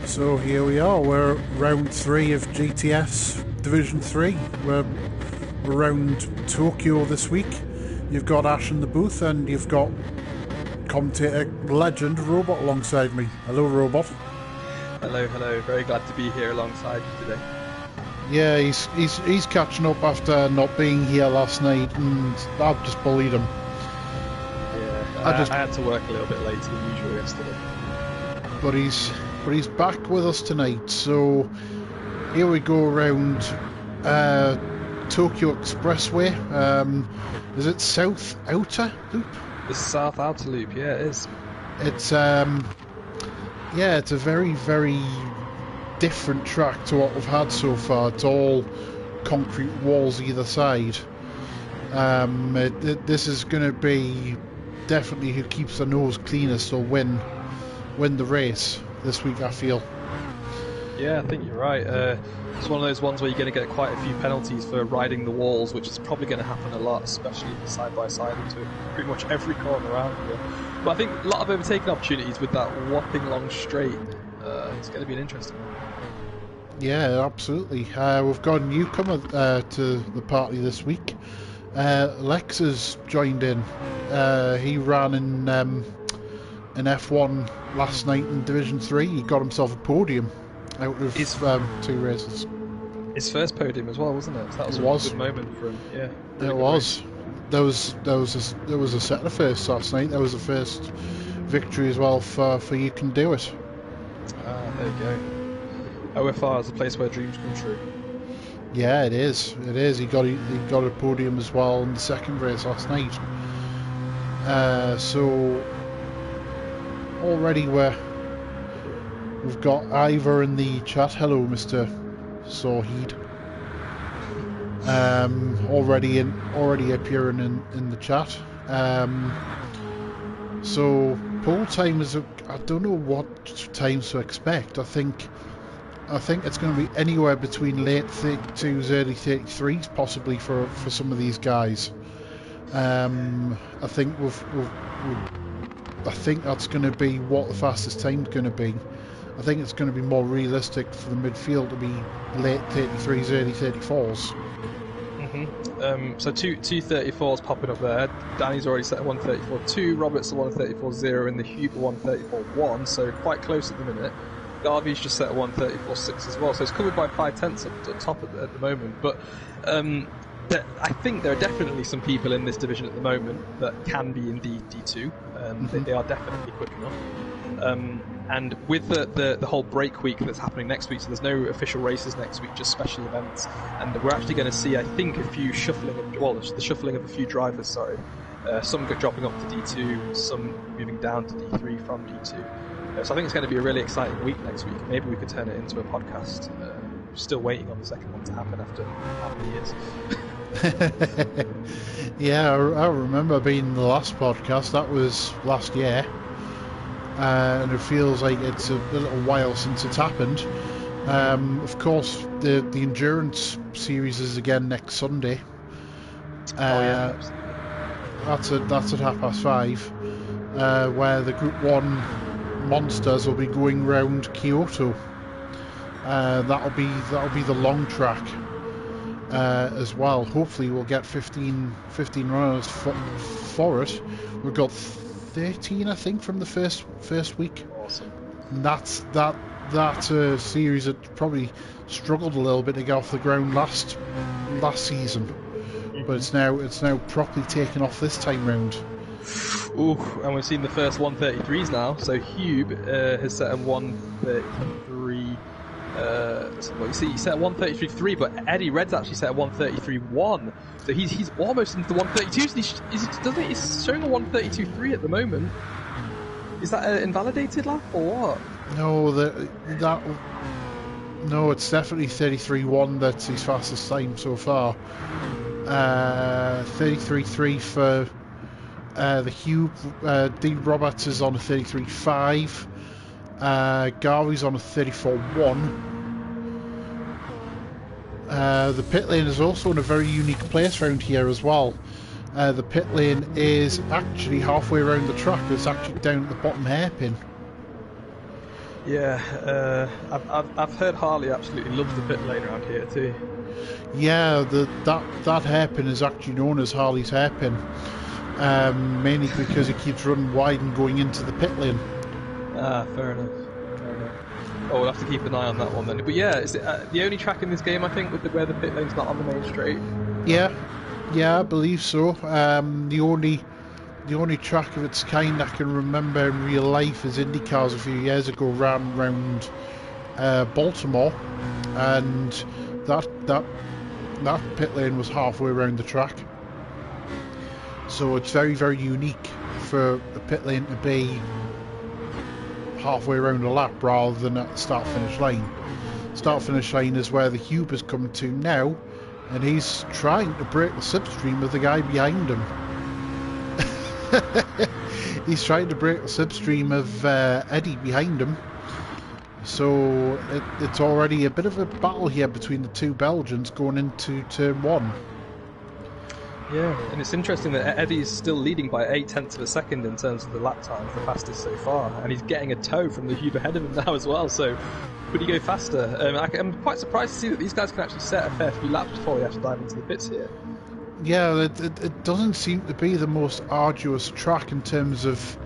So here we are, we're round 3 of GTS Division 3. We're around Tokyo this week. You've got Ash in the booth and you've got commentator legend Robot alongside me. Hello, Robot. Hello. Very glad to be here alongside you today. Yeah, he's catching up after not being here last night, and I've just bullied him. Yeah, I had to work a little bit later than usual yesterday. But he's back with us tonight. So here we go around Tokyo Expressway. Is it South Outer Loop? The South Outer Loop, yeah, it is. It's it's a very, very different track to what we've had so far. It's all concrete walls either side. This is going to be definitely who keeps the nose cleanest will win the race this week, I feel. Yeah, I think you're right. It's one of those ones where you're going to get quite a few penalties for riding the walls, which is probably going to happen a lot, especially side by side into pretty much every corner around here. But I think a lot of overtaking opportunities with that whopping long straight. It's going to be an interesting one. Yeah, absolutely. We've got a newcomer to the party this week. Lex has joined in. He ran in F1 last night in Division 3. He got himself a podium out of 2 races. His first podium as well, wasn't it? So that was a good moment for him. Yeah, really it was. There was a set of firsts last night. There was a first victory as well for You Can Do It. There you go. OFR is a place where dreams come true. Yeah, it is. It is. He got a podium as well in the second race last night. So already we've got Ivor in the chat. Hello, Mr. Sawheed. Already appearing in the chat. So pole time is I don't know what times to expect. I think it's going to be anywhere between late 32s, early 33s, possibly for some of these guys. I think I think that's going to be what the fastest time's going to be. I think it's going to be more realistic for the midfield to be late 33s, early 34s. So two 34s popping up there. Danny's already set a 134.2, Robert's a 134.0, and the Huber 134.1, so quite close at the minute. Garvey's just set a 134.6 as well, so it's covered by 5/10 at top at the moment. But I think there are definitely some people in this division at the moment that can be in D2. They are definitely quick enough. And with the whole break week that's happening next week, so there's no official races next week, just special events, and we're actually going to see, I think, the shuffling of a few drivers. Some dropping up to D2, some moving down to D3 from D2. So I think it's going to be a really exciting week next week. Maybe we could turn it into a podcast. Still waiting on the second one to happen after how many years? Yeah, I remember being the last podcast. That was last year. And it feels like it's a little while since it's happened. Of course, the endurance series is again next Sunday. That's at 5:30, where the Group 1 monsters will be going round Kyoto. That'll be the long track as well. Hopefully, we'll get 15 runners for it. We've got 13, I think, from the first week. Awesome. And that series had probably struggled a little bit to get off the ground last season, but it's now properly taken off this time round. Ooh, and we've seen the first 133s now. So Hube has set a 133. He set a 133.3, but Eddie Red's actually set a 133.1. So he's almost into the 132s. He's showing a 132.3 at the moment. Is that an invalidated lap or what? No, it's definitely 33.1. That's his fastest time so far. 33.3 for the Hugh. Dean Roberts is on a 33.5. Garvey's on a 34.1. The pit lane is also in a very unique place around here as well. The pit lane is actually halfway around the track. It's actually down at the bottom hairpin. Yeah, I've heard Harley absolutely loves the pit lane around here too. Yeah, that hairpin is actually known as Harley's hairpin, mainly because it keeps running wide and going into the pit lane. Ah, fair enough. Fair enough. Oh, we'll have to keep an eye on that one then. But yeah, is it the only track in this game, I think, where the pit lane's not on the main straight? Yeah, I believe so. The only track of its kind I can remember in real life is IndyCars a few years ago ran round Baltimore, and that pit lane was halfway around the track. So it's very, very unique for a pit lane to be halfway around a lap rather than at the start-finish line. Start-finish line is where the Hube has come to now, and he's trying to break the slipstream of the guy behind him. He's trying to break the slipstream of Eddie behind him. So it's already a bit of a battle here between the two Belgians going into turn one. Yeah, and it's interesting that Eddie's still leading by 0.8 of a second in terms of the lap times, the fastest so far, and he's getting a tow from the Hube ahead of him now as well, so could he go faster? I'm quite surprised to see that these guys can actually set a fair few laps before they have to dive into the pits here. Yeah, it doesn't seem to be the most arduous track in terms of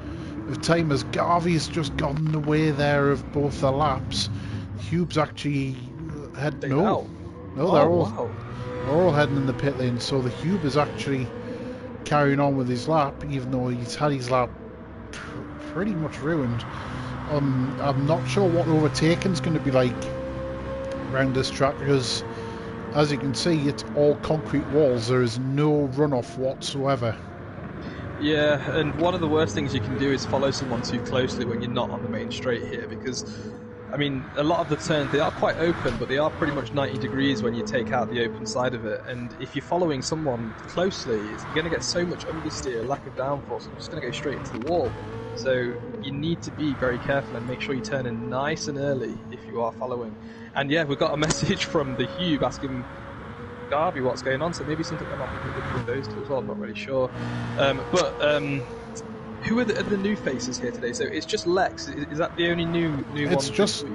time, as Garvey's just gotten the way there of both the laps. Hube's actually they're all heading in the pit lane, so the Hube is actually carrying on with his lap, even though he's had his lap pretty much ruined. I'm not sure what overtaking's going to be like around this track, because as you can see, it's all concrete walls. There is no runoff whatsoever. Yeah, and one of the worst things you can do is follow someone too closely when you're not on the main straight here, because I mean, a lot of the turns, they are quite open, but they are pretty much 90 degrees when you take out the open side of it. And if you're following someone closely, you're going to get so much understeer, lack of downforce, you're just going to go straight into the wall. So you need to be very careful and make sure you turn in nice and early if you are following. And yeah, we've got a message from the Hube asking Garvey what's going on, so maybe something went on with those two as well, I'm not really sure. Who are the new faces here today? So it's just Lex. Is that the only new one this week?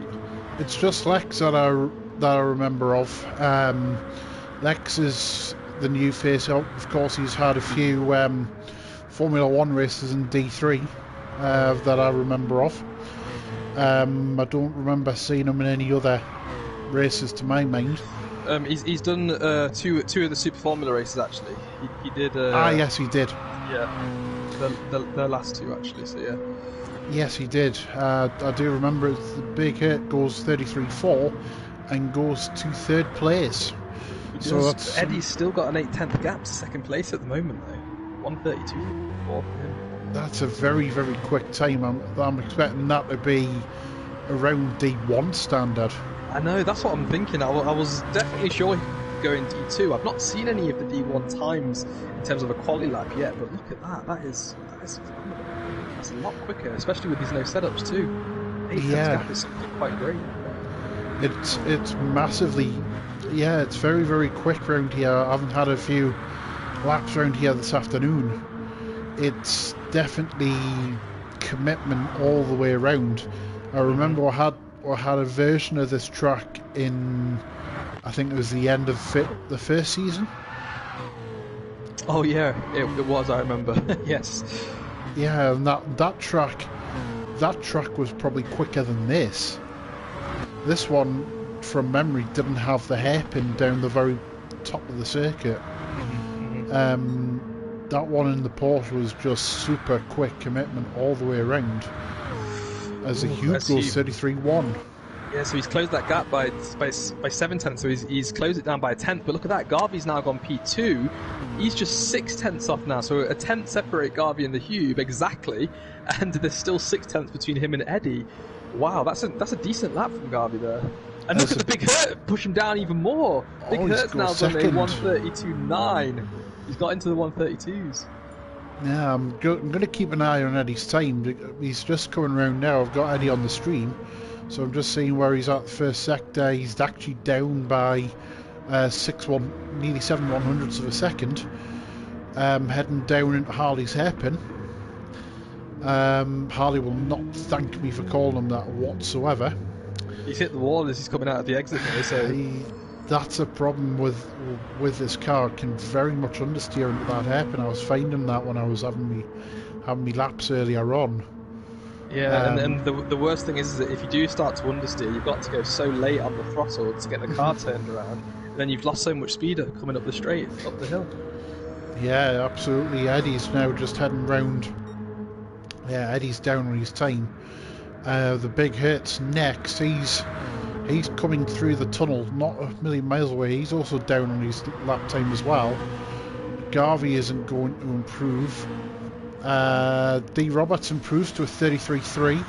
It's just Lex that I remember of. Lex is the new face. Of course, he's had a few Formula 1 races in D3 that I remember of. I don't remember seeing him in any other races to my mind. He's done two of the Super Formula races actually. He did. Yes, he did. Yeah. The last two actually, so yeah. Yes, he did. I do remember the Big Hurt goes 33.4 and goes to third place. So that's Eddie's still got an 0.8 gap to second place at the moment though. 1:32.4 for him. That's a very, very quick time. I'm expecting that to be around D1 standard. I know, that's what I'm thinking. I was definitely sure he could go in D2. I've not seen any of the D1 times in terms of a quali lap yet, but look at that. That's a lot quicker, especially with these no setups too. 0.8 gap is quite great. It's massively, it's very, very quick round here. I haven't had a few laps around here this afternoon. It's definitely commitment all the way around. I remember I had a version of this track in, I think it was the end of the first season. Oh yeah, it was, I remember. Yes. Yeah, and that track was probably quicker than this. This one, from memory, didn't have the hairpin down the very top of the circuit. That one in the Porsche was just super quick commitment all the way around. As the Hube goes 33.1. Yeah, so he's closed that gap by 7/10, so he's closed it down by 1/10. But look at that, Garvey's now gone P2. He's just 6/10 off now, so 1/10 separate Garvey and the Hube exactly, and there's still 6/10 between him and Eddie. Wow, that's a decent lap from Garvey there. And look at the Big Hurt push him down even more. Big Hurt's now done a 1:32.9. He's got into the 1:32s. Yeah, I'm going to keep an eye on Eddie's time. He's just coming around now. I've got Eddie on the stream, so I'm just seeing where he's at the first sector. He's actually down by nearly 7/100ths of a second, heading down into Harley's hairpin. Harley will not thank me for calling him that whatsoever. He's hit the wall as he's coming out of the exit now, so... That's a problem with this car. It can very much understeer into that hairpin. I was finding that when I was having me laps earlier on. Yeah, and the worst thing is that if you do start to understeer, you've got to go so late on the throttle to get the car turned around, and then you've lost so much speed coming up the straight, up the hill. Yeah, absolutely. Eddie's now just heading round. Yeah, Eddie's down on his time. The big hit's next. He's coming through the tunnel, not a million miles away. He's also down on his lap time as well. Garvey isn't going to improve. D. Roberts improves to a 33.3.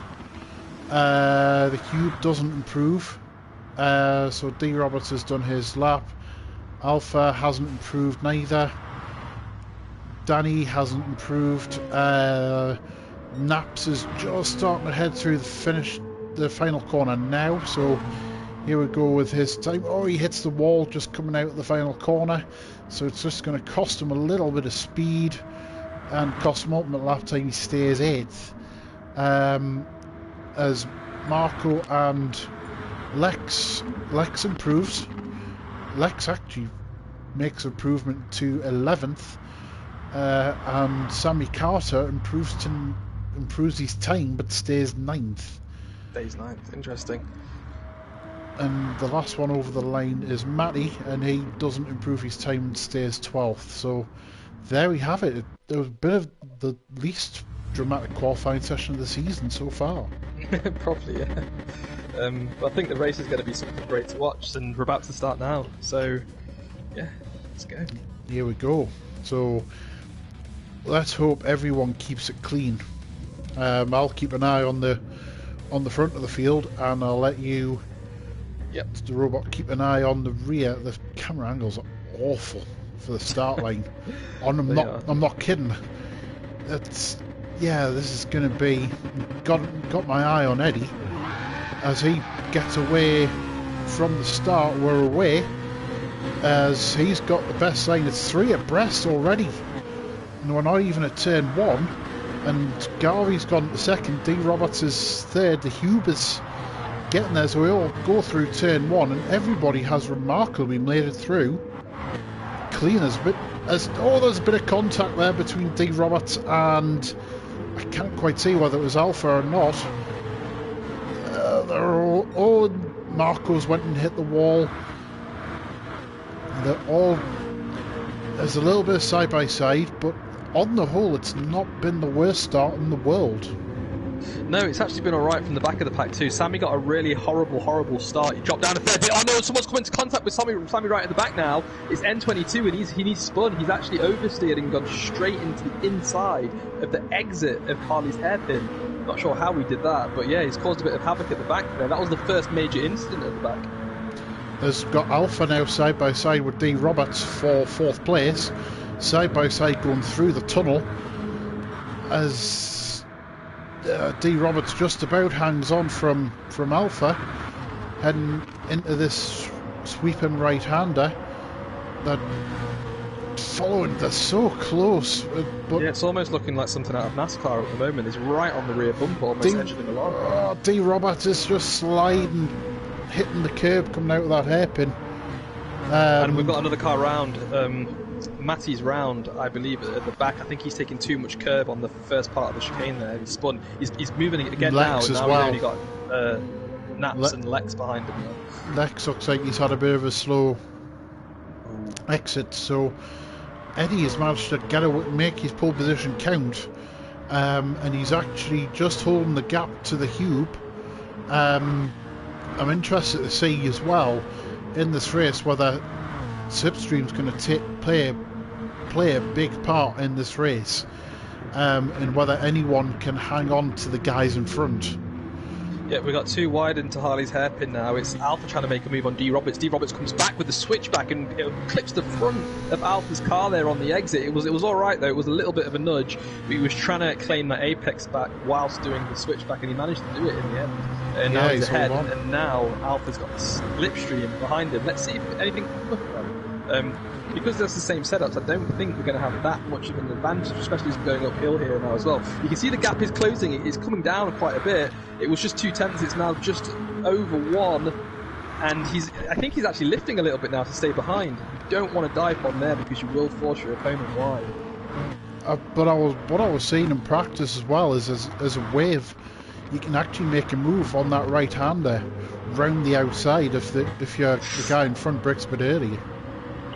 The Cube doesn't improve. So D. Roberts has done his lap. Alpha hasn't improved neither. Danny hasn't improved. Naps is just starting to head through the final corner now, so here we go with his time. Oh, he hits the wall just coming out of the final corner, so it's just going to cost him a little bit of speed and cost him ultimate lap time. He stays 8th. As Marco and Lex improves. Lex actually makes improvement to 11th, and Sammy Carter improves his time but stays 9th. Stays 9th, interesting. And the last one over the line is Matty, and he doesn't improve his time and stays 12th. So there we have it. There was a bit of the least dramatic qualifying session of the season so far. Probably, yeah. I think the race is going to be something great to watch, and we're about to start now. So, yeah, let's go. Here we go. So let's hope everyone keeps it clean. I'll keep an eye on the front of the field, and I'll let you, the robot, keep an eye on the rear. The camera angles are awful for the start line. I'm not kidding. This is going to be. Got my eye on Eddie as he gets away from the start. We're away as he's got the best line. It's 3 abreast already, and we're not even at turn 1. And Garvey's gone to second. D. Roberts is third. The Hube is getting there, so we all go through turn 1, and everybody has remarkably made it through clean as a bit. There's a bit of contact there between D. Roberts and I can't quite see whether it was Alpha or not. Marco's went and hit the wall. There's a little bit of side by side, but on the whole, it's not been the worst start in the world. No, it's actually been alright from the back of the pack too. Sammy got a really horrible start. He dropped down a fair bit. Oh no, someone's come into contact with Sammy right at the back now. It's N22 and he's spun. He's actually oversteered and gone straight into the inside of the exit of Harley's hairpin. Not sure how he did that, but yeah, he's caused a bit of havoc at the back there. That was the first major incident at the back. There's got Alpha now side by side with D. Roberts for 4th place. Side by side going through the tunnel as D. Roberts just about hangs on from Alpha, heading into this sweeping right-hander. That following, they're so close. But yeah, it's almost looking like something out of NASCAR at the moment. It's right on the rear bumper, almost edging him along. D. Roberts is just sliding, hitting the curb coming out of that hairpin. And we've got another car round. Matty's round, I believe, at the back. I think he's taking too much curb on the first part of the chicane there. He's spun. He's moving it again Lex now. As well. We've only got Naps and Lex behind him now. Lex looks like he's had a bit of a slow exit, so Eddie has managed to make his pole position count, and he's actually just holding the gap to the Hube. I'm interested to see as well in this race whether Slipstream's going to play a big part in this race, and whether anyone can hang on to the guys in front. Yeah, we got 2 wide into Harley's hairpin now. It's Alpha trying to make a move on D. Roberts. D. Roberts comes back with the switchback and clips the front of Alpha's car there on the exit. It was all right though. It was a little bit of a nudge, but he was trying to claim that apex back whilst doing the switchback, and he managed to do it in the end. And now he's ahead, and now Alpha's got Slipstream behind him. Let's see if anything can come up. Because that's the same setups, I don't think we're going to have that much of an advantage, especially as we're going uphill here now as well. You can see the gap is closing, it's coming down quite a bit. It was just 2/10, it's now just over 1, and I think he's actually lifting a little bit now to stay behind. You don't want to dive bomb there because you will force your opponent wide. But what I was seeing in practice as well is as a wave, you can actually make a move on that right hand there, round the outside if the guy in front breaks a bit early.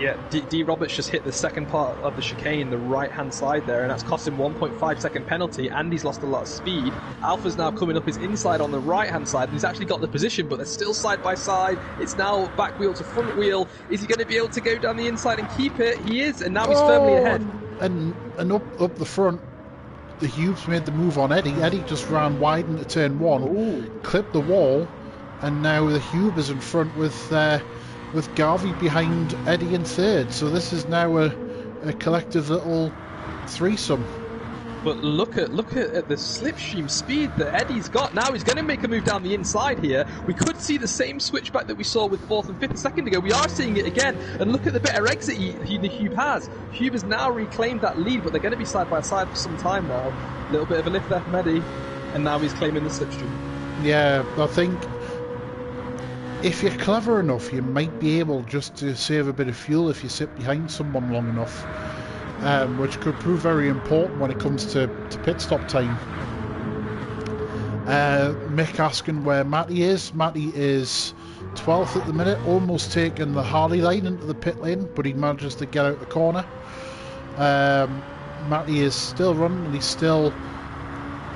Yeah, D Roberts just hit the second part of the chicane, the right-hand side there, and that's cost him 1.5-second penalty, and he's lost a lot of speed. Alpha's now coming up his inside on the right-hand side, and he's actually got the position, but they're still side by side. It's now back wheel to front wheel. Is he going to be able to go down the inside and keep it? He is, and now he's firmly ahead. And up the front, the Hubes made the move on Eddie. Eddie just ran wide into turn 1, clipped the wall, and now the Hube is in front with Garvey behind Eddie in third. So this is now a collective little threesome. But look at the slipstream speed that Eddie's got. Now he's going to make a move down the inside here. We could see the same switchback that we saw with 4th and 5th a second ago. We are seeing it again. And look at the better exit the Hube has. Hube has now reclaimed that lead, but they're going to be side by side for some time now. A little bit of a lift there from Eddie. And now he's claiming the slipstream. Yeah, I think if you're clever enough, you might be able just to save a bit of fuel if you sit behind someone long enough. Which could prove very important when it comes to pit stop time. Mick asking where Matty is. Matty is 12th at the minute, almost taking the Harley line into the pit lane, but he manages to get out the corner. Matty is still running, and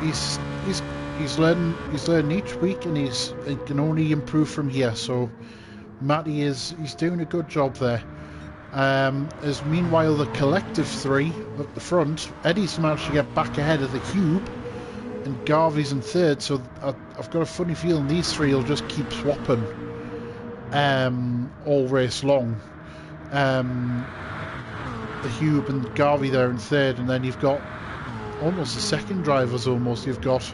he's learning each week, and he can only improve from here. So Matty he's doing a good job there. As meanwhile the collective 3 at the front, Eddie's managed to get back ahead of the Hube, and Garvey's in third, so I've got a funny feeling these 3 will just keep swapping all race long. The Hube and Garvey there in third, and then you've got almost the second drivers almost. You've got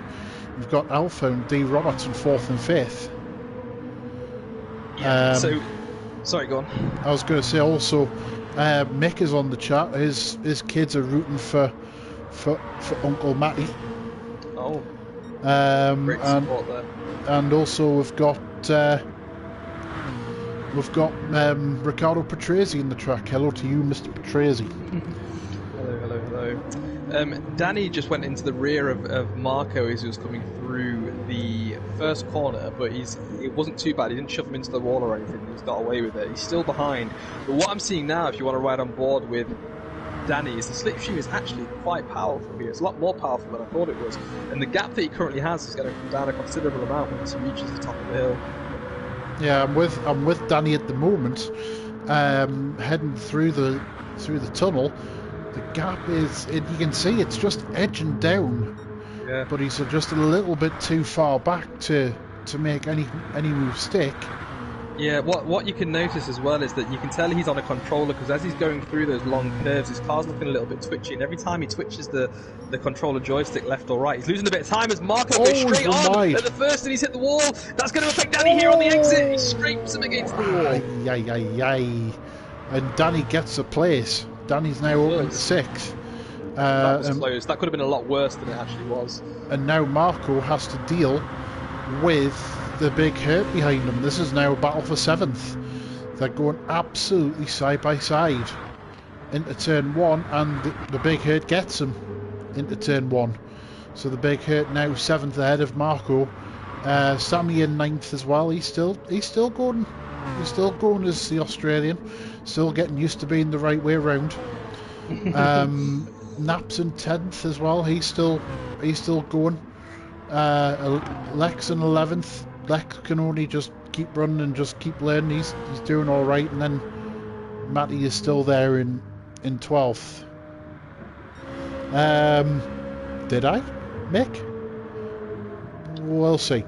Alpha and D Roberts in 4th and 5th. Yeah, sorry, go on. I was going to say also, Mick is on the chat. His kids are rooting for Uncle Matty. Oh, great and, support there. And also we've got Riccardo Patrese in the track. Hello to you, Mr. Patrese. Hello. Danny just went into the rear of Marco as he was coming through the first corner, but it wasn't too bad. He didn't shove him into the wall or anything. He's got away with it. He's still behind. But what I'm seeing now, if you want to ride on board with Danny, is the slipstream is actually quite powerful here. It's a lot more powerful than I thought it was. And the gap that he currently has is going to come down a considerable amount once he reaches the top of the hill. Yeah, I'm with Danny at the moment, heading through the tunnel. The gap is, you can see it's just edging down, yeah. But he's just a little bit too far back to make any move stick. Yeah, what you can notice as well is that you can tell he's on a controller, because as he's going through those long curves, his car's looking a little bit twitchy, and every time he twitches the controller joystick left or right, he's losing a bit of time as Marco goes straight on at the first, and he's hit the wall. That's going to affect Danny here on the exit. He scrapes him against the wall. And Danny gets a place. Danny's now up at 6. That was close. That could have been a lot worse than it actually was. And now Marco has to deal with the big hurt behind him. This is now a battle for 7th. They're going absolutely side by side into turn 1, and the big hurt gets him into turn 1. So the big hurt now 7th ahead of Marco. Sammy in 9th as well. He's still going. He's still going as the Australian, still getting used to being the right way around. Naps in 10th as well. He's still going. Lex in 11th. Lex can only just keep running and just keep learning. He's doing all right, and then Matty is still there in 12th. Did I, Mick? We'll see.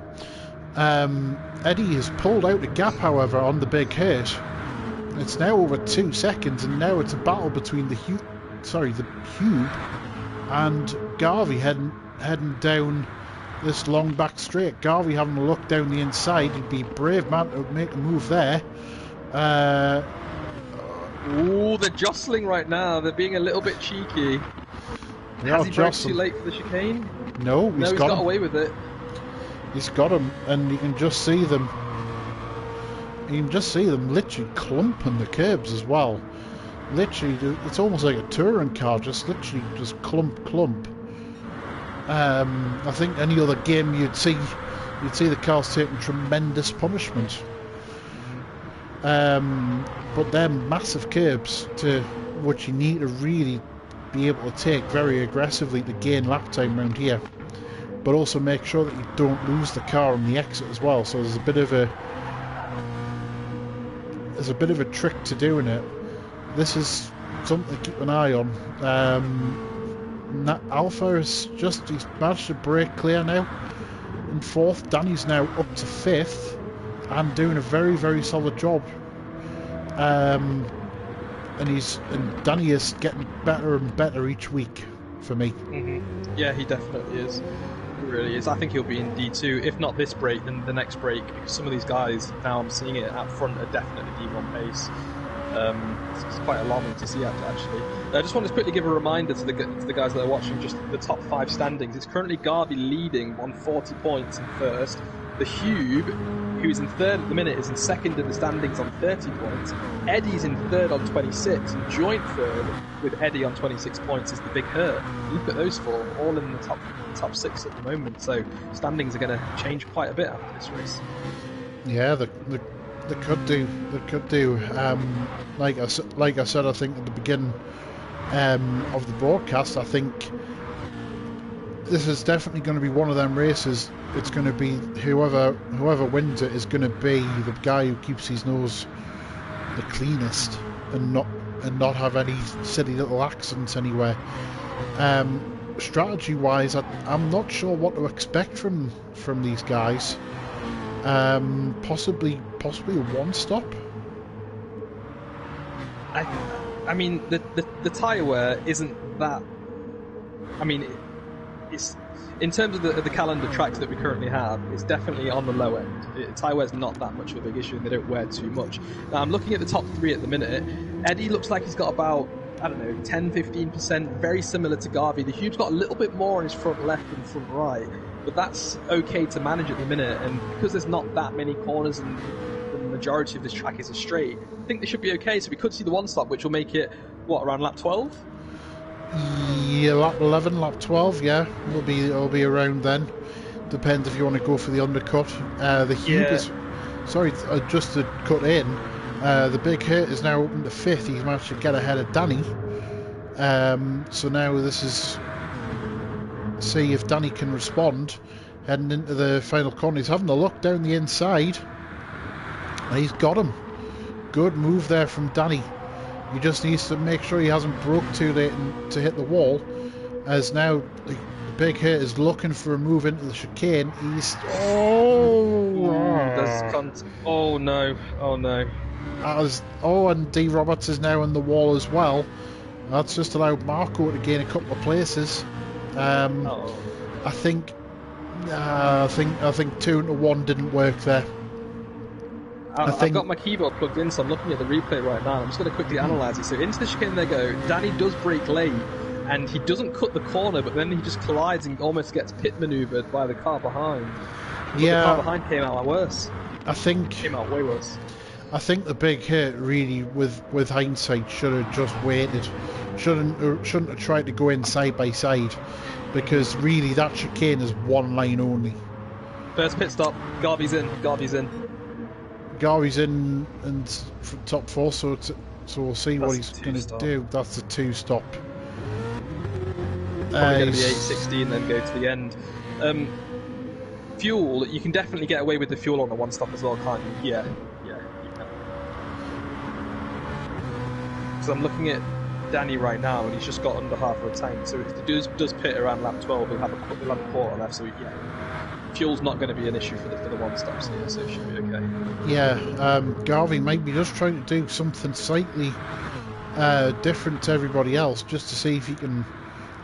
Eddie has pulled out a gap, however, on the big hit. It's now over 2 seconds, and now it's a battle between the Hube and Garvey heading down this long back straight. Garvey having a look down the inside. He'd be a brave man to make a move there. Ooh, they're jostling right now. They're being a little bit cheeky. Has he braked too late for the chicane? No, he's got away with it. He's got him, and you can just see them. You can just see them literally clumping the curbs as well. Literally, it's almost like a touring car, just literally just clump. I think any other game you'd see the cars taking tremendous punishment. But they're massive curbs to which you need to really be able to take very aggressively to gain lap time around here. But also make sure that you don't lose the car on the exit as well. So there's a bit of a trick to doing it. This is something to keep an eye on. Alpha he's managed to break clear now in 4th. Danny's now up to 5th and doing a very, very solid job. And Danny is getting better and better each week for me. Mm-hmm. Yeah, he definitely is. He really is. I think he'll be in D2, if not this break, then the next break, because some of these guys, now I'm seeing it up front, are definitely D1 pace. It's quite alarming to see, actually. I just want to quickly give a reminder to the guys that are watching just the top 5 standings. It's currently Garvey leading on 40 points in 1st. The Hube, who's in 3rd at the minute, is in 2nd in the standings on 30 points. Eddie's in 3rd on 26, and joint 3rd with Eddie on 26 points is the Big Hurt. Look at those 4, all in the top 6 at the moment. So standings are going to change quite a bit after this race. Yeah, they could do. They could do. Like I said, I think at the beginning of the broadcast, I think this is definitely going to be one of them races. It's going to be whoever wins it is going to be the guy who keeps his nose the cleanest and not have any silly little accidents anywhere. Strategy wise, I'm not sure what to expect from these guys. Possibly a one stop. I mean, the tyre wear isn't that. I mean, it's in terms of the calendar tracks that we currently have, it's definitely on the low end. Tyre wear's not that much of a big issue, and they don't wear too much. Now, I'm looking at the top 3 at the minute. Eddie looks like he's got about, I don't know, 10-15%, very similar to Garvey. The Hube's got a little bit more on his front left and front right, but that's okay to manage at the minute, and because there's not that many corners and the majority of this track is a straight, I think they should be okay. So we could see the one stop, which will make it, around lap 12? Yeah, lap 11, lap 12, yeah. It'll be around then. Depends if you want to go for the undercut. The Hube is... Sorry, just to cut in, the Big Hurt is now open to 5th. He's managed to get ahead of Danny. So now this is... See if Danny can respond. Heading into the final corner. He's having a look down the inside. And he's got him. Good move there from Danny. He just needs to make sure he hasn't broke too late to hit the wall. As now the Big Hit is looking for a move into the chicane. He's... Oh no. And D. Roberts is now on the wall as well. That's just allowed Marco to gain a couple of places. I think 2 to 1 didn't work there. I've got my keyboard plugged in, so I'm looking at the replay right now. I'm just going to quickly analyse it. So into the chicane they go. Danny does brake late, and he doesn't cut the corner, but then he just collides and almost gets pit manoeuvred by the car behind. But the car behind came out worse. Came out way worse. I think the Big Hit really, with hindsight, should have just waited. Shouldn't have tried to go in side by side, because really that chicane is one line only. First pit stop. Garvey's in. Gary's in and top 4, so we'll see what he's going to do. That's a 2 stop. Probably going to be 8.16, then go to the end. Fuel, you can definitely get away with the fuel on the one stop as well, can't you? Yeah, you can. So I'm looking at Danny right now, and he's just got under half of a tank. So if he does pit around lap 12, he'll have a quarter left. So yeah. Fuel's not going to be an issue for the one stops here, so it should be okay. Yeah, Garvey might be just trying to do something slightly different to everybody else, just to see if he can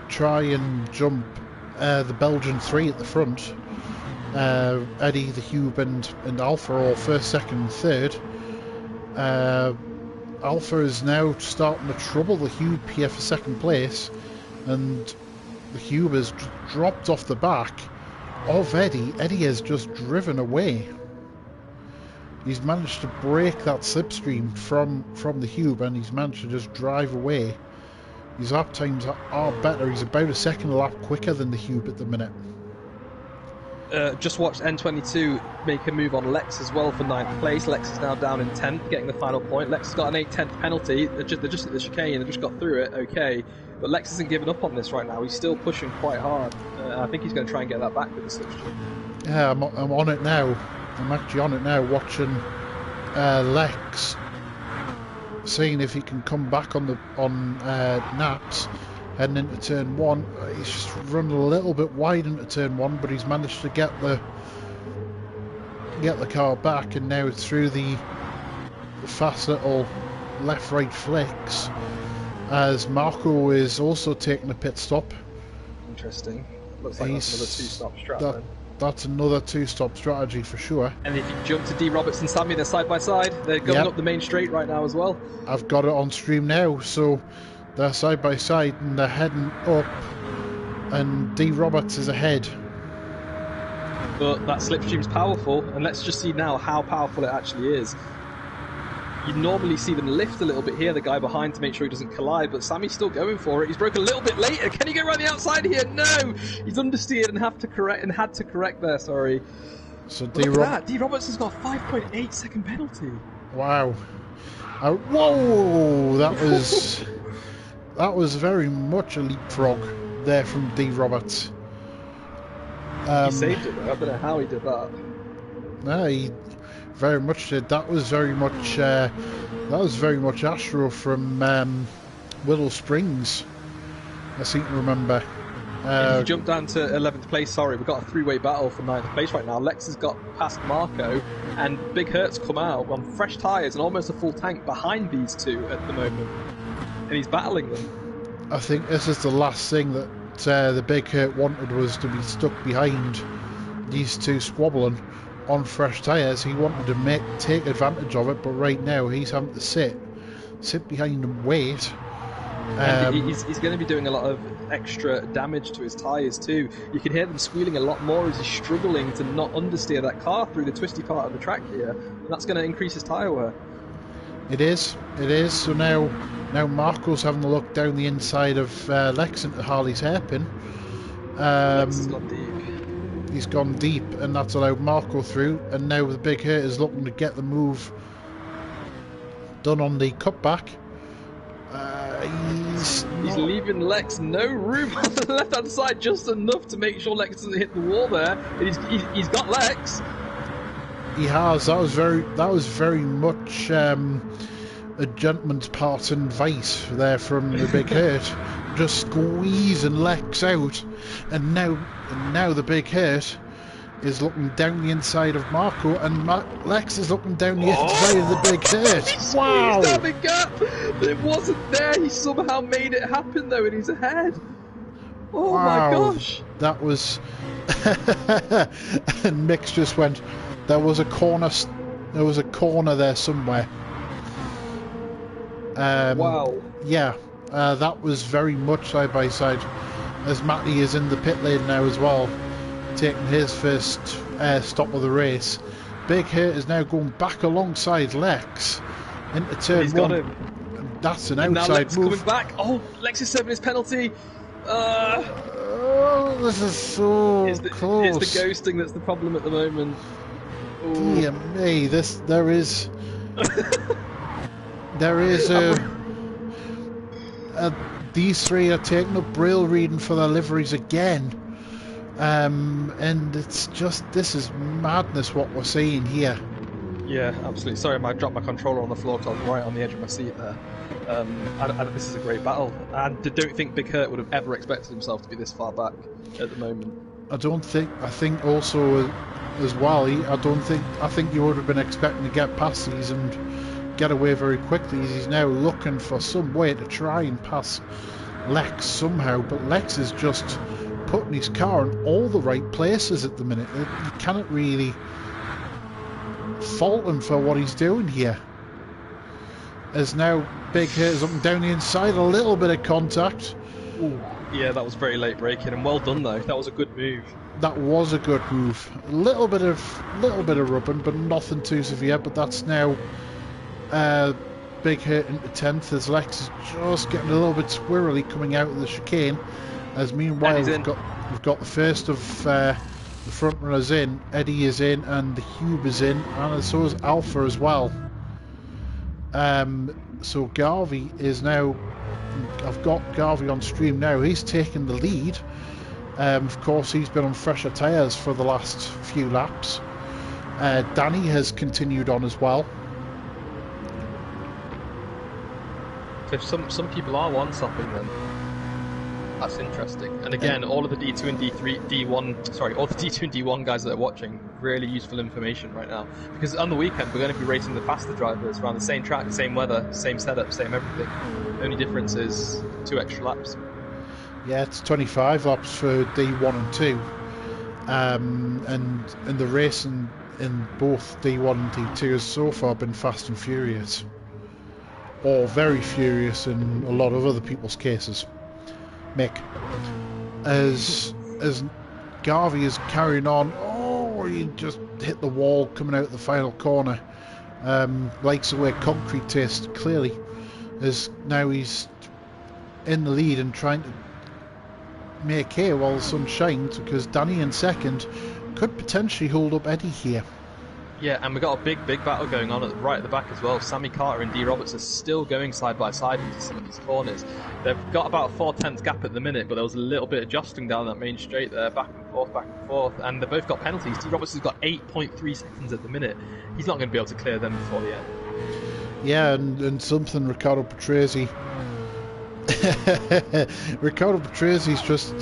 try and jump the Belgian 3 at the front. Eddie, the Hube, and Alpha are all 1st, 2nd, and 3rd. Alpha is now starting to trouble the Hube here for second place, and the Hube has dropped off the back of Eddie. Eddie has just driven away. He's managed to break that slipstream from the Hube, and he's managed to just drive away. His lap times are better. He's about a second a lap quicker than the Hube at the minute. Just watched N22 make a move on Lex as well for 9th place. Lex is now down in 10th, getting the final point. Lex has got an 8/10 penalty. They're just at the chicane and they just got through it, okay. But Lex isn't giving up on this right now. He's still pushing quite hard. I think he's going to try and get that back with the slipstream. Yeah, I'm on it now. I'm actually on it now, watching Lex, seeing if he can come back on Naps. Heading into turn 1, he's just run a little bit wide into turn 1, but he's managed to get the car back, and now it's through the fast little left-right flicks, as Marco is also taking a pit stop. Interesting. Looks like that's another two-stop strat then. That's another two-stop strategy for sure. And if you jump to D. Roberts and Sammy, they're side by side. They're going up the main straight right now as well. I've got it on stream now, so they're side by side and they're heading up, and D. Roberts is ahead. But that slipstream's powerful, and let's just see now how powerful it actually is. You normally see them lift a little bit here, the guy behind, to make sure he doesn't collide, but Sammy's still going for it. He's broke a little bit later. Can he go around the outside here? No! He's understeered and had to correct there, sorry. So Look at that. D. Roberts has got a 5.8 second penalty. Wow. Whoa! That was very much a leapfrog there from D. Roberts. He saved it though. I don't know how he did that. No, he very much did. That was very much Astro from Willow Springs, I seem to remember. He jumped down to 11th place. Sorry, we've got a three-way battle for 9th place right now. Lex has got past Marco, and Big Hurt's come out on fresh tyres and almost a full tank behind these two at the moment, and he's battling them. I think this is the last thing that the Big Hurt wanted, was to be stuck behind these two squabbling on fresh tyres. He wanted to take advantage of it, but right now he's having to sit behind and wait. And he's going to be doing a lot of extra damage to his tyres too. You can hear them squealing a lot more as he's struggling to not understeer that car through the twisty part of the track here, and that's going to increase his tyre wear. It is. So now Marco's having a look down the inside of Lex into Harley's hairpin. Lex has gone deep. He's gone deep, and that's allowed Marco through, and now the Big Hurt is looking to get the move done on the cutback. He's leaving Lex no room on the left-hand side, just enough to make sure Lex doesn't hit the wall there. And he's got Lex. He has. That was very much a gentleman's part and vice there from the Big Hurt, just squeezing Lex out, and now the Big Hurt is looking down the inside of Marco, and Lex is looking down the inside of the Big Hurt. Wow! Down the gap. It wasn't there. He somehow made it happen though, and he's ahead. Oh wow. My gosh! That was. And Mix just went. There was a corner there somewhere. Wow. Yeah, that was very much side by side, as Matty is in the pit lane now as well, taking his first stop of the race. Big Hurt is now going back alongside Lex into turn He's 1. Got him. And that's an outside now Lex move. Coming back. Oh, Lex is serving his penalty. Oh, this is so close. It's the ghosting that's the problem at the moment. Ooh. Dear me, there is these three are taking up braille reading for their liveries again, and it's just, this is madness what we're seeing here. Yeah, absolutely. Sorry, I dropped my controller on the floor because I was right on the edge of my seat there. This is a great battle, and I don't think Big Hurt would have ever expected himself to be this far back at the moment. I think also as well, I think you would have been expecting to get past these and get away very quickly. He's now looking for some way to try and pass Lex somehow, but Lex is just putting his car in all the right places at the minute. You cannot really fault him for what he's doing here. As now Big Hit is up and down the inside, a little bit of contact. Ooh, yeah, that was very late braking, and well done though. That was a good move. That was a good move. A little bit of rubbing, but nothing too severe. But that's now Big Hit into 10th as Lex is just getting a little bit squirrely coming out of the chicane. As meanwhile we've got the first of the front runners in. Eddie is in and the Hube is in, and so is Alpha as well. So Garvey is now, I've got Garvey on stream now, he's taking the lead. Of course he's been on fresher tyres for the last few laps. Danny has continued on as well. So some people are one-stopping then. That's interesting. And again, all of the D2 and D1 guys that are watching, really useful information right now. Because on the weekend, we're going to be racing the faster drivers around the same track, same weather, same setup, same everything. The only difference is 2 extra laps. Yeah, it's 25 laps for D1 and 2. And the racing in both D1 and D2 has so far been fast and furious. Or very furious in a lot of other people's cases. Mick, as Garvey is carrying on, he just hit the wall coming out the final corner. Likes the way concrete tastes clearly, as now he's in the lead and trying to make hay while the sun shines, because Danny in second could potentially hold up Eddie here. Yeah, and we've got a big battle going on right at the back as well. Sammy Carter and D. Roberts are still going side by side into some of these corners. They've got about a 4/10 gap at the minute, but there was a little bit adjusting down that main straight there, back and forth, and they've both got penalties. D. Roberts has got 8.3 seconds at the minute. He's not going to be able to clear them before the end. Yeah, and something Riccardo Patrese... Riccardo Patrese's just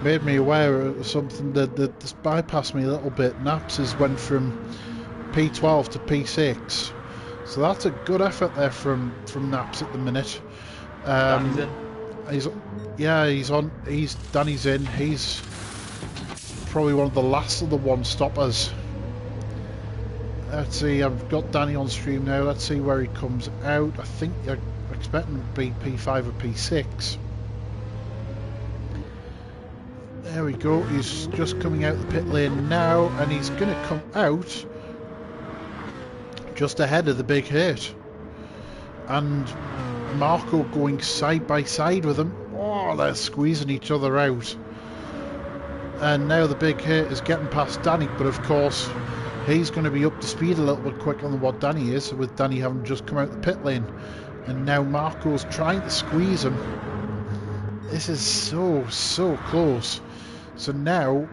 made me aware of something that bypassed me a little bit. Naps has went from P12 to P6, so that's a good effort there from Naps at the minute. Danny's in. Danny's in. He's probably one of the last of the one-stoppers. Let's see, I've got Danny on stream now. Let's see where he comes out. I think you're expecting him to be P5 or P6. There we go, he's just coming out the pit lane now, and he's going to come out just ahead of the Big Hit. And Marco going side by side with him. Oh, they're squeezing each other out. And now the Big Hit is getting past Danny, but of course he's going to be up to speed a little bit quicker than what Danny is, with Danny having just come out the pit lane. And now Marco's trying to squeeze him. This is so close. So now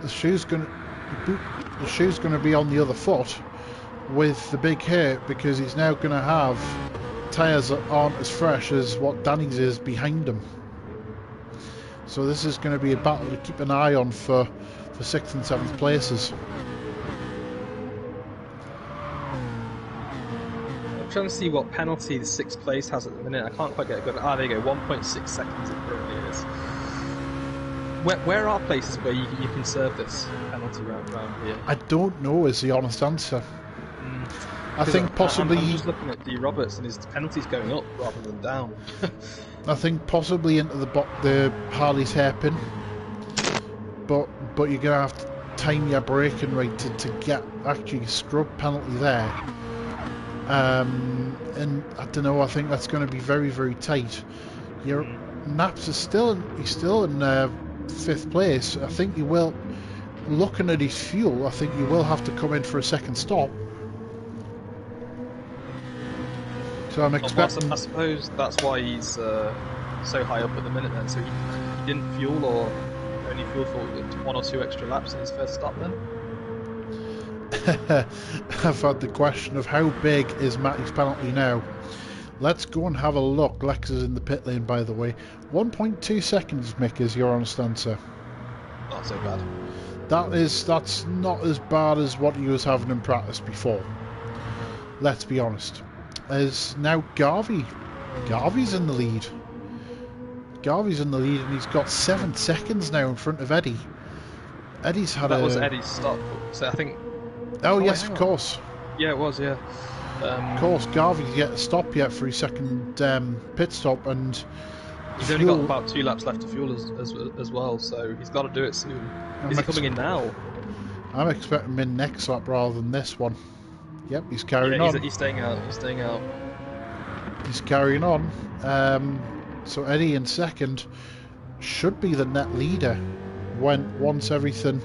the shoe's going to be on the other foot with the Big Hit, because he's now going to have tyres that aren't as fresh as what Danny's is behind him. So this is going to be a battle to keep an eye on for 6th and 7th places. I'm trying to see what penalty the 6th place has at the minute. I can't quite get a good... there you go, 1.6 seconds it currently is. Where are places where you can serve this penalty round here? I don't know is the honest answer. I think possibly... I'm just looking at D. Roberts and his penalty's going up rather than down. I think possibly into the Harley's hairpin. But you're going to have to time your braking right to get actually a scrub penalty there. And I don't know, I think that's going to be very, very tight. Naps is still in 5th place. I think you will, looking at his fuel, I think you will have to come in for a second stop. So I'm expecting... I suppose that's why he's so high up at the minute then. So he didn't fuel, or only fuel for 1 or 2 extra laps in his first stop then? I've had the question of how big is Matty's penalty now. Let's go and have a look. Lex is in the pit lane, by the way. 1.2 seconds, Mick, is your honest answer. Not so bad. That's not as bad as what he was having in practice before. Let's be honest. As now Garvey's in the lead. Garvey's in the lead, and he's got 7 seconds now in front of Eddie. Eddie's had That was Eddie's stop. So I think... Oh yes, of course. Yeah, it was, yeah. Of course, Garvey's yet to stop yet for his second pit stop, and he's only got about 2 laps left to fuel as well, so he's got to do it soon. Is he coming in now? I'm expecting him in next lap rather than this one. Yep, he's carrying on. He's staying out. He's staying out. He's carrying on. So Eddie in second should be the net leader once everything.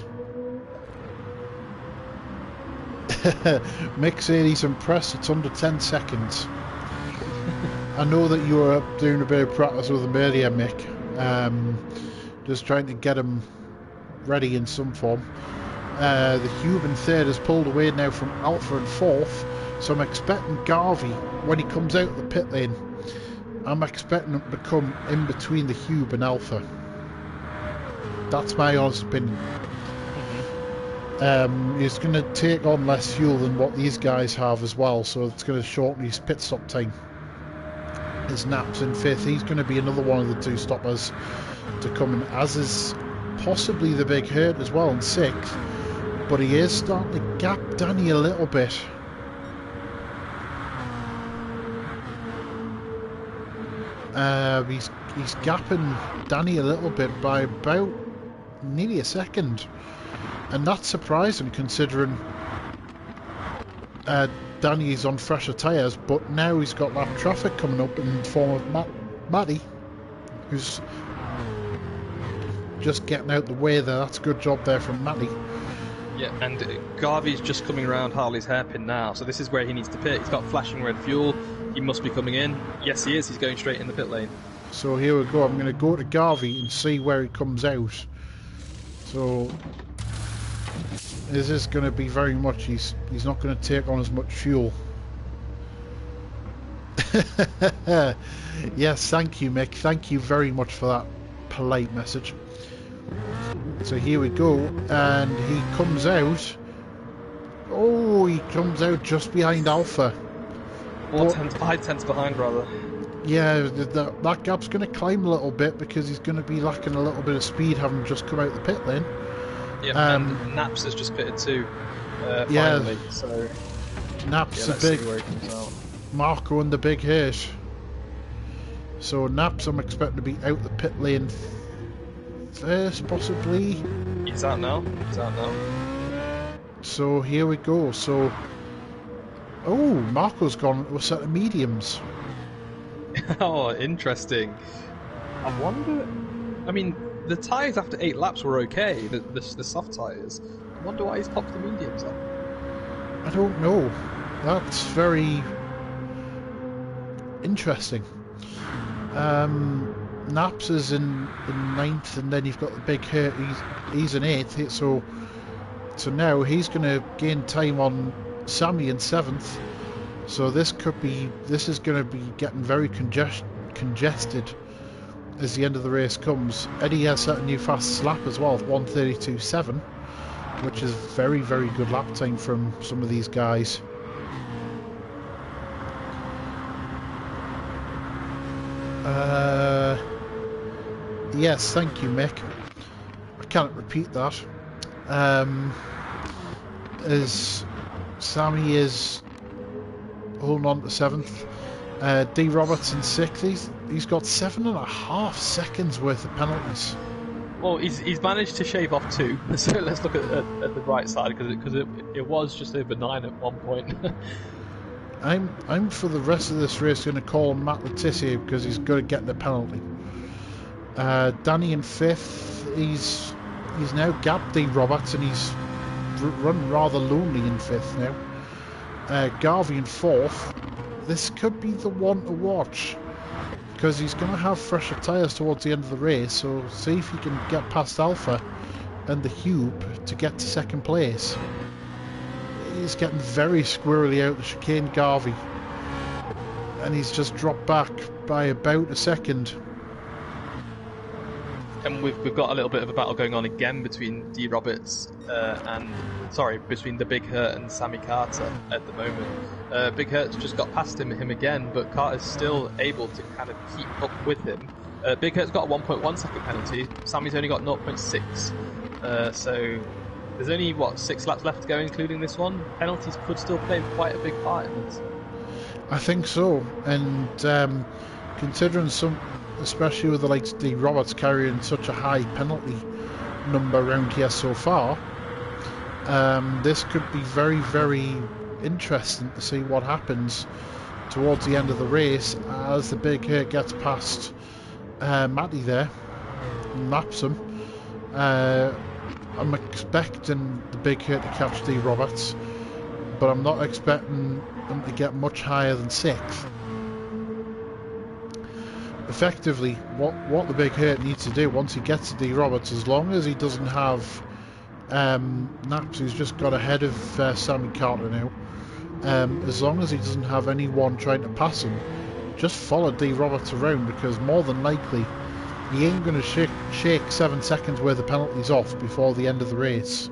Mick said he's impressed. It's under 10 seconds. I know that you were doing a bit of practice with him earlier, Mick. Just trying to get him ready in some form. The Hube in third has pulled away now from Alpha in fourth, so I'm expecting Garvey, when he comes out of the pit lane, I'm expecting him to come in between the Hube and Alpha. That's my honest opinion. He's going to take on less fuel than what these guys have as well, so it's going to shorten his pit stop time. His Naps in fifth. He's going to be another one of the 2 stoppers to come in, as is possibly the Big Hurt as well in sixth. But he is starting to gap Danny a little bit. He's gapping Danny a little bit by about nearly a second. And that's surprising considering Danny's on fresher tyres, but now he's got that traffic coming up in the form of Matty, who's just getting out the way there. That's a good job there from Matty. Yeah, and Garvey's just coming around Harley's hairpin now, so this is where he needs to pit. He's got flashing red fuel. He must be coming in. Yes, he is. He's going straight in the pit lane. So here we go. I'm going to go to Garvey and see where he comes out. So this is going to be very much, he's not going to take on as much fuel. Yes, thank you, Mick. Thank you very much for that polite message. So here we go, and he comes out. Oh, he comes out just behind Alpha. 5 tenths behind, rather. Yeah, that gap's going to climb a little bit because he's going to be lacking a little bit of speed having just come out the pit lane. Yeah, and Naps has just pitted too, finally, yeah, so... Naps yeah, a big... where he comes out. Marco and the Big Hurt. So Naps I'm expecting to be out the pit lane first, possibly. He's out now. So here we go. So... Oh, Marco's gone to a set of mediums. Oh, interesting. I wonder... I mean... The tyres after 8 laps were okay, the soft tyres. I wonder why he's popped the mediums up. I don't know. That's very interesting. Naps is in 9th, and then you've got the Big Hurt, he's in 8th, so now he's going to gain time on Sammy in 7th. So this is going to be getting very congested as the end of the race comes. Eddie has set a new fastest lap as well, 1:32.7, which is very, very good lap time from some of these guys. Yes, thank you, Mick. I can't repeat that. As Sammy is holding on to 7th. D. Roberts in 6th. He's got 7.5 seconds worth of penalties. Well, he's managed to shave off 2. So let's look at the right side, because it was just over 9 at one point. I'm for the rest of this race going to call him Matt Letizia because he's going to get the penalty. Danny in 5th. He's now gapped D. Roberts, and he's run rather lonely in 5th now. Garvey in 4th. This could be the one to watch because he's going to have fresher tyres towards the end of the race, so see if he can get past Alpha and the Hube to get to 2nd place. He's getting very squirrely out the chicane, Garvey, and he's just dropped back by about a second. And we've got a little bit of a battle going on again between D. Roberts between the Big Hurt and Sammy Carter at the moment. Big Hurt's just got past him again, but Carter's still able to kind of keep up with him. Big Hurt's got a 1.1 second penalty. Sammy's only got 0.6. So there's only 6 laps left to go, including this one. Penalties could still play quite a big part in this. I think so, and considering some, especially with the likes of D. Roberts carrying such a high penalty number around here so far, this could be very, very interesting to see what happens towards the end of the race as the Big Hurt gets past Matty there, laps him. I'm expecting the Big Hurt to catch D. Roberts, but I'm not expecting them to get much higher than 6th. Effectively, what the Big Hurt needs to do once he gets to D. Roberts, as long as he doesn't have Naps, who's just got ahead of Sammy Carter now, as long as he doesn't have anyone trying to pass him, just follow D. Roberts around, because more than likely he ain't going to shake 7 seconds worth of penalties off before the end of the race.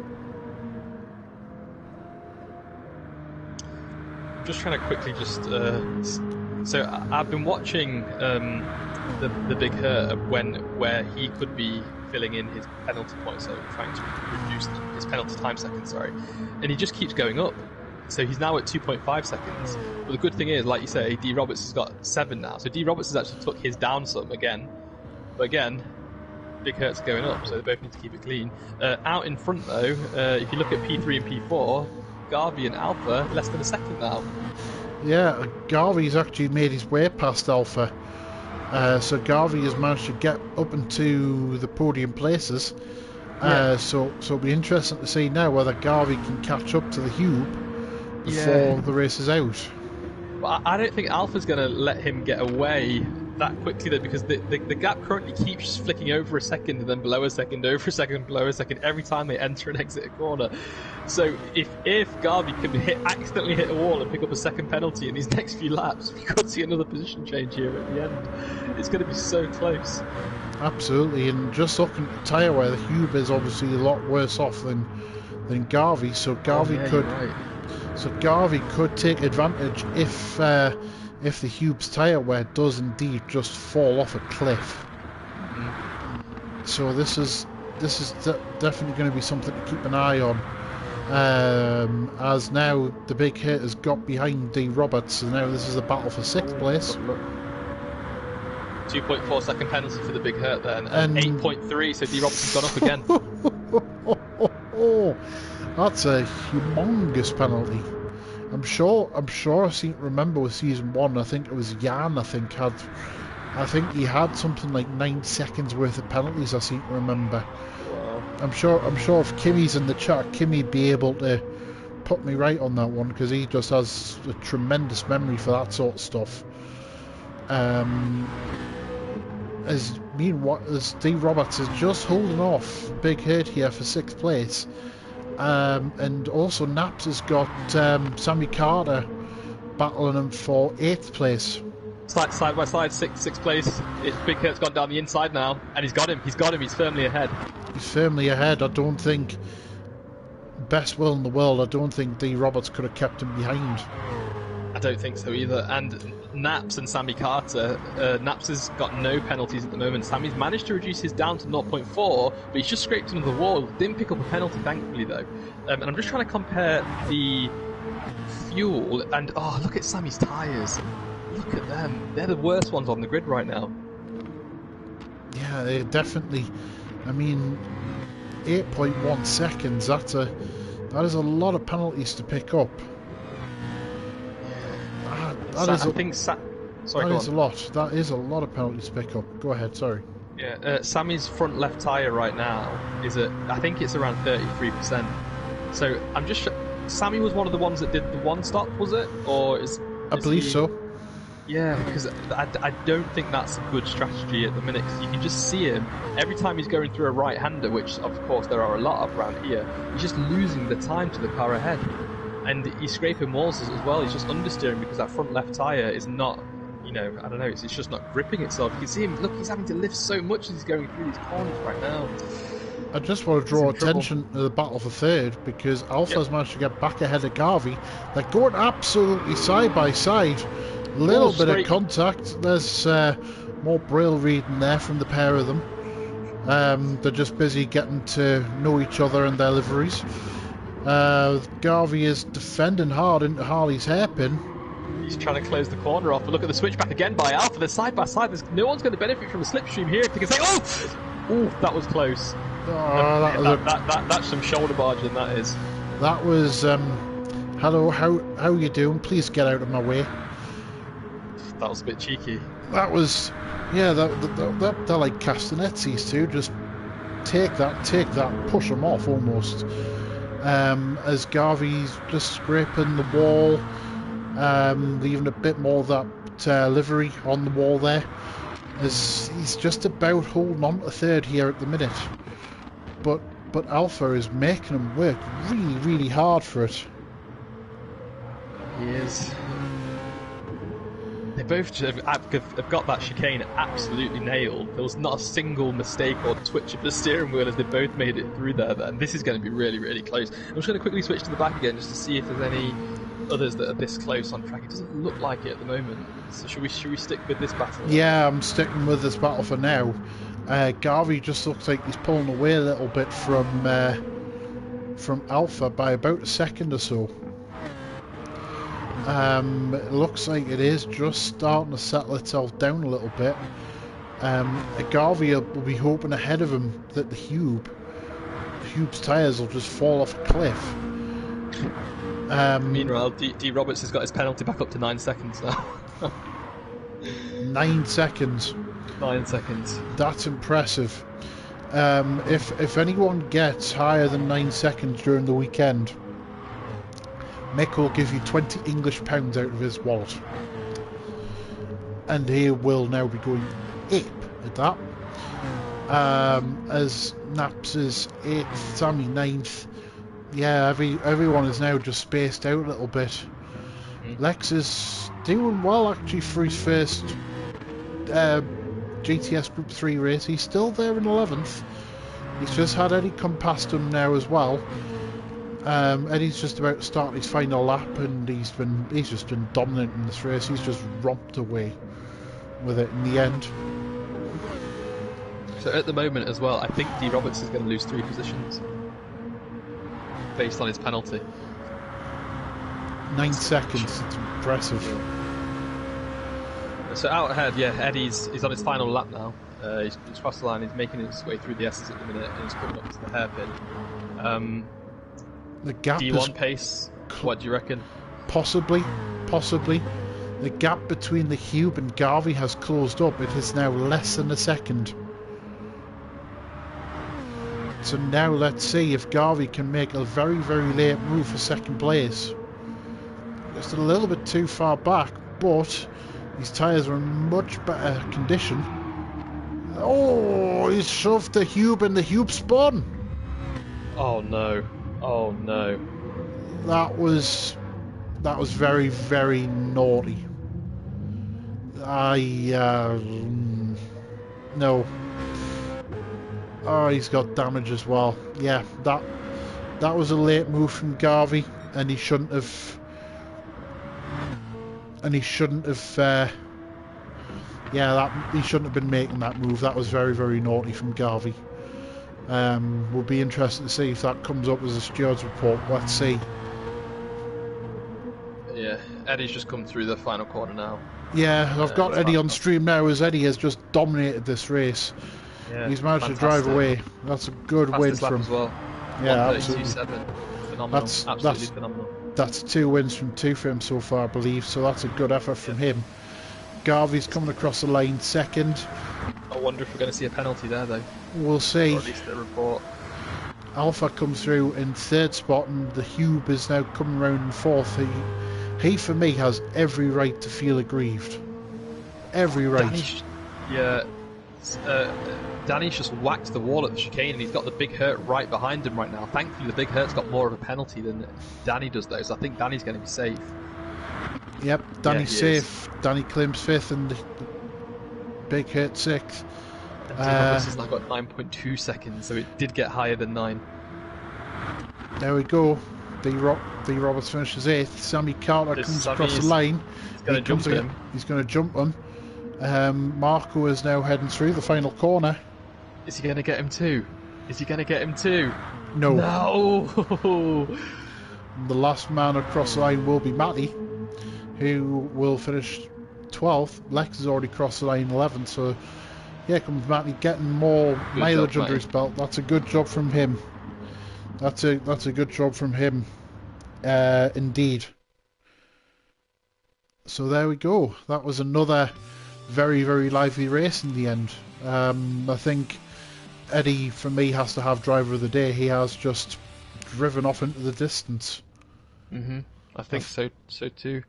I'm just trying to quickly so I've been watching the Big Hurt where he could be filling in his penalty points, so trying to reduce his penalty time seconds, and he just keeps going up. So he's now at 2.5 seconds. But the good thing is, like you say, D. Roberts has got 7 now. So D. Roberts has actually took his down some again. But again, Big Hurt's going up, so they both need to keep it clean. Out in front, though, if you look at P3 and P4, Garvey and Alpha, less than a second now. Yeah, Garvey's actually made his way past Alpha. So Garvey has managed to get up into the podium places. So it'll be interesting to see now whether Garvey can catch up to the Hube before the race is out. But I don't think Alpha's going to let him get away that quickly, though, because the gap currently keeps flicking over a second and then below a second, over a second, below a second every time they enter and exit a corner. So if Garvey can accidentally hit a wall and pick up a second penalty in these next few laps, we could see another position change here at the end. It's going to be so close. Absolutely, and just looking at the tyre wear, the Hube is obviously a lot worse off than Garvey, so Garvey Garvey could take advantage if the Hube's tyre wear does indeed just fall off a cliff. So this is definitely going to be something to keep an eye on. As now the Big Hit has got behind D. Roberts, so now this is a battle for 6th place. 2.4 second penalty for the Big Hurt then, and 8.3, so D. Roberts has gone up again. That's a humongous penalty. I'm sure I seem to remember with season 1, I think it was Jan, I think he had something like 9 seconds worth of penalties, I seem to remember. Wow. I'm sure if Kimmy's in the chat, Kimmy be able to put me right on that one, because he just has a tremendous memory for that sort of stuff. As D. Roberts is just holding off Big Hurt here for 6th place. And also Naps has got Sammy Carter battling him for 8th place. Side by side, 6th place. Big Hurt's gone down the inside now, and he's got him. He's firmly ahead. He's firmly ahead. I don't think, best will in the world, I don't think D. Roberts could have kept him behind. I don't think so either. And Naps and Sammy Carter, Naps has got no penalties at the moment. Sammy's managed to reduce his down to 0.4, but he's just scraped into the wall. Didn't pick up a penalty, thankfully, though. And I'm just trying to compare the fuel, and look at Sammy's tyres. Look at them. They're the worst ones on the grid right now. Yeah, they definitely. I mean, 8.1 seconds. That is a lot of penalties to pick up. That is a lot of penalties to pick up. Go ahead, sorry. Yeah, Sammy's front left tyre right now is I think it's around 33%. So I'm just Sammy was one of the ones that did the one stop, was it? Or I believe so. Yeah, because I don't think that's a good strategy at the minute, because you can just see him every time he's going through a right-hander, which of course there are a lot of around here. He's just losing the time to the car ahead. And he's scraping walls as well. He's just understeering because that front left tyre is not, I don't know, it's just not gripping itself. You can see him, look, he's having to lift so much as he's going through these corners right now. I just want to draw attention to the battle for 3rd, because Alpha's managed to get back ahead of Garvey. They're going absolutely side by side. Little bit of contact. There's more braille reading there from the pair of them. They're just busy getting to know each other and their liveries. Garvey is defending hard into Harley's hairpin. He's trying to close the corner off, but look at the switchback again by Alpha. They're side by side. No one's going to benefit from a slipstream here. If they can say, oh, that was close. That's some shoulder barging. That is. That was. Hello, how you doing? Please get out of my way. That was a bit cheeky. That was, yeah. They're like castanets. These two just take that, push them off almost. As Garvey's just scraping the wall, leaving a bit more of that livery on the wall there, as he's just about holding on to third here at the minute. But Alpha is making him work really, really hard for it. He is. They both have got that chicane absolutely nailed. There was not a single mistake or twitch of the steering wheel as they both made it through there. And this is going to be really, really close. I'm just going to quickly switch to the back again just to see if there's any others that are this close on track. It doesn't look like it at the moment. So should we stick with this battle? Yeah, I'm sticking with this battle for now. Garvey just looks like he's pulling away a little bit from Alpha by about a second or so. It looks like it is just starting to settle itself down a little bit. Garvey will be hoping ahead of him that the Hube's tyres will just fall off a cliff. Meanwhile, D. Roberts has got his penalty back up to 9 seconds now. 9 seconds. 9 seconds. That's impressive. If anyone gets higher than 9 seconds during the weekend, Mick will give you 20 English pounds out of his wallet. And he will now be going ape at that. As Naps is 8th, Sammy 9th. Yeah, everyone is now just spaced out a little bit. Lex is doing well actually for his first GTS Group 3 race. He's still there in 11th. He's just had Eddie come past him now as well. Eddie's just about to start his final lap, and he's just been dominant in this race. He's just romped away with it in the end. So at the moment as well, I think D. Roberts is going to lose 3 positions based on his penalty. 9 seconds, it's impressive. So out ahead, yeah, he's on his final lap now. He's crossed the line, he's making his way through the S's at the minute, and he's coming up to the hairpin. The gap D1 pace, what do you reckon? Possibly. The gap between the Hube and Garvey has closed up. It is now less than a second. So now let's see if Garvey can make a very, very late move for second place. Just a little bit too far back, but his tyres are in much better condition. Oh, he's shoved the Hube and the Hube spun. Oh no. Oh no. That was very, very naughty. No. Oh, he's got damage as well. Yeah, that was a late move from Garvey, and he shouldn't have. He shouldn't have been making that move. That was very, very naughty from Garvey. We'll be interested to see if that comes up as a steward's report. Let's see. Yeah, Eddie's just come through the final corner now. Yeah, I've got Eddie on stream now, as Eddie has just dominated this race. Yeah, he's managed to drive away. That's a good win from as well. Yeah, absolutely. Phenomenal. Absolutely phenomenal. That's 2 wins from 2 for him so far, I believe. So that's a good effort from him. Garvey's coming across the line second. I wonder if we're going to see a penalty there, though. We'll see. Or at least a report. Alpha comes through in 3rd spot, and the Hube is now coming round in 4th. He for me has every right to feel aggrieved. Every right. Danny's just whacked the wall at the chicane, and he's got the Big Hurt right behind him right now. Thankfully, the Big Hurt's got more of a penalty than Danny does, though, so I think Danny's going to be safe. Yep, Danny's safe. Danny claims 5th, and the Big Hurt 6th. And Roberts has now got 9.2 seconds, so it did get higher than 9. There we go. D. Roberts finishes 8th. Sammy Carter comes across the line. He's going to jump him. He's going to jump him. Marco is now heading through the final corner. Is he going to get him too? No. No! The last man across the line will be Matty, who will finish 12th. Lex has already crossed the line 11th, so yeah, comes Matty getting more Good mileage job, under Matty. his belt. That's a good job from him. That's a good job from him, indeed. So there we go. That was another very, very lively race in the end. I think Eddie, for me, has to have driver of the day. He has just driven off into the distance. I think so too.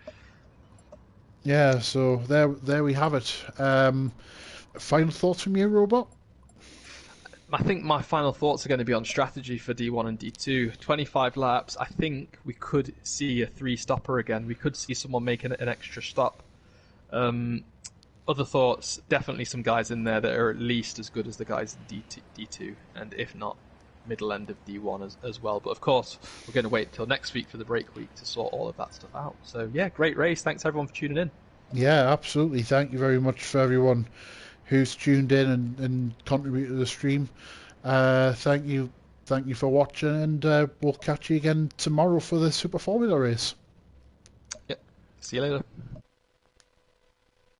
Yeah, so there we have it. Final thoughts from you, Robot? I think my final thoughts are going to be on strategy for D1 and D2. 25 laps, I think we could see a 3-stopper again. We could see someone making an extra stop. Other thoughts, definitely some guys in there that are at least as good as the guys in D2, and if not, middle end of D1 as well. But of course, we're going to wait till next week for the break week to sort all of that stuff out. So yeah, great race. Thanks everyone for tuning in. Yeah, absolutely. Thank you very much for everyone who's tuned in and contributed to the stream. Thank you for watching, and we'll catch you again tomorrow for the Super Formula race. Yep. See you later.